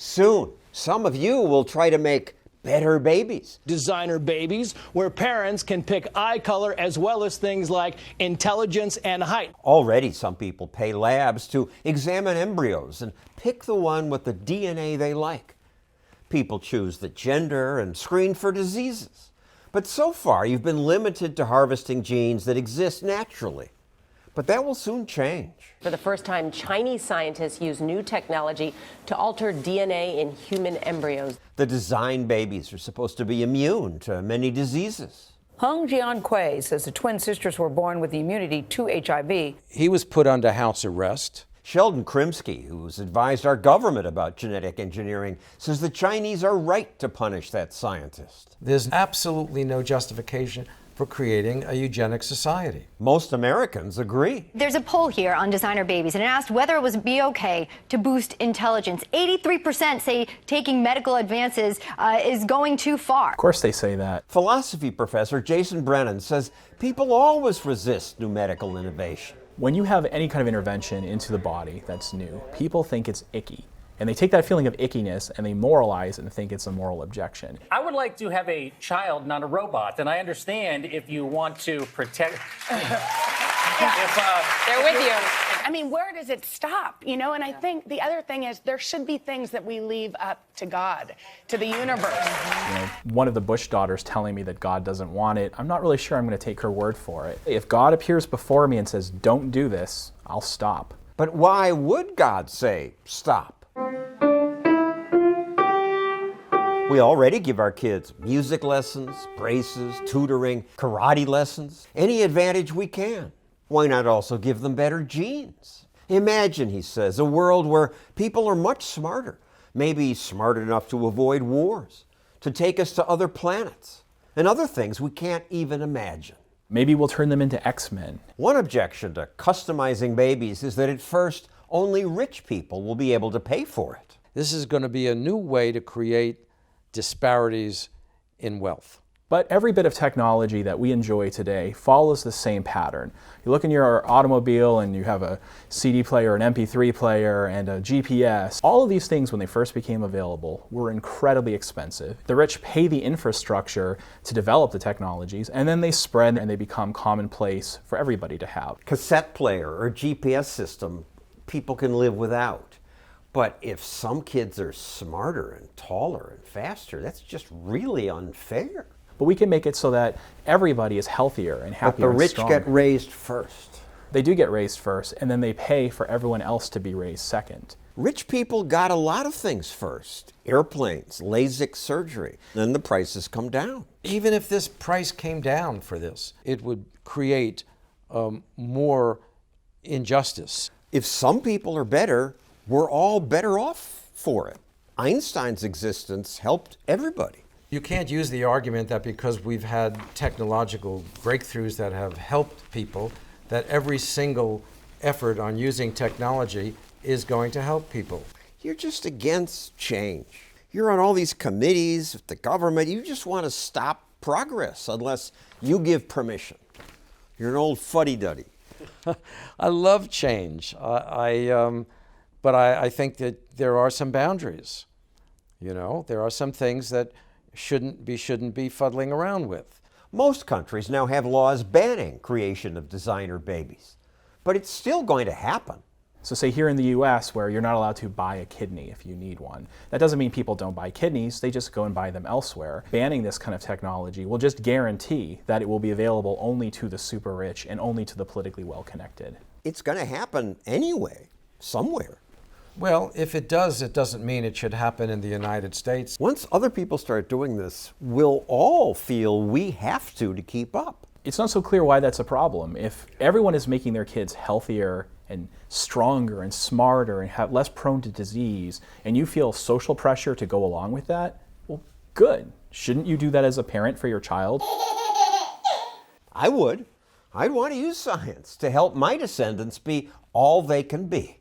Soon, some of you will try to make better babies. Designer babies, where parents can pick eye color as well as things like intelligence and height. Already, some people pay labs to examine embryos and pick the one with the DNA they like. People choose the gender and screen for diseases. But so far, you've been limited to harvesting genes that exist naturally. But that will soon change. For the first time, Chinese scientists use new technology to alter DNA in human embryos. The design babies are supposed to be immune to many diseases. Hung Jian-Kui says the twin sisters were born with immunity to HIV. He was put under house arrest. Sheldon Krimsky, who's advised our government about genetic engineering, says the Chinese are right to punish that scientist. There's absolutely no justification for creating a eugenic society. Most Americans agree. There's a poll here on designer babies, and it asked whether it would be okay to boost intelligence. 83% say taking medical advances is going too far. Of course they say that. Philosophy professor Jason Brennan says people always resist new medical innovation. When you have any kind of intervention into the body that's new, people think it's icky. And they take that feeling of ickiness and they moralize and think it's a moral objection. I would like to have a child, not a robot. And I understand if you want to protect. They're with you. I mean, where does it stop? You know, and I think the other thing is there should be things that we leave up to God, to the universe. You know, one of the Bush daughters telling me that God doesn't want it, I'm not really sure I'm going to take her word for it. If God appears before me and says, don't do this, I'll stop. But why would God say stop? We already give our kids music lessons, braces, tutoring, karate lessons, any advantage we can. Why not also give them better genes? Imagine, he says, a world where people are much smarter, maybe smart enough to avoid wars, to take us to other planets, and other things we can't even imagine. Maybe we'll turn them into X-Men. One objection to customizing babies is that at first, only rich people will be able to pay for it. This is going to be a new way to create disparities in wealth. But every bit of technology that we enjoy today follows the same pattern. You look in your automobile and you have a CD player, an MP3 player, and a GPS. All of these things, when they first became available, were incredibly expensive. The rich pay the infrastructure to develop the technologies, and then they spread and they become commonplace for everybody to have. Cassette player or GPS system, people can live without. But if some kids are smarter and taller and faster, that's just really unfair. But we can make it so that everybody is healthier and happier and But the rich stronger. get raised first. They do get raised first, and then they pay for everyone else to be raised second. Rich people got a lot of things first. Airplanes, LASIK surgery. Then the prices come down. Even if this price came down for this, it would create more injustice. If some people are better, we're all better off for it. Einstein's existence helped everybody. You can't use the argument that because we've had technological breakthroughs that have helped people, that every single effort on using technology is going to help people. You're just against change. You're on all these committees with the government. You just want to stop progress unless you give permission. You're an old fuddy-duddy. I love change, but I think that there are some boundaries. You know, there are some things that shouldn't be fuddling around with. Most countries now have laws banning creation of designer babies, but it's still going to happen. So say here in the US, where you're not allowed to buy a kidney if you need one, that doesn't mean people don't buy kidneys, they just go and buy them elsewhere. Banning this kind of technology will just guarantee that it will be available only to the super rich and only to the politically well-connected. It's going to happen anyway, somewhere. Well, if it does, it doesn't mean it should happen in the United States. Once other people start doing this, we'll all feel we have to keep up. It's not so clear why that's a problem. If everyone is making their kids healthier and stronger and smarter and less prone to disease, and you feel social pressure to go along with that, well, good. Shouldn't you do that as a parent for your child? I would. I'd want to use science to help my descendants be all they can be.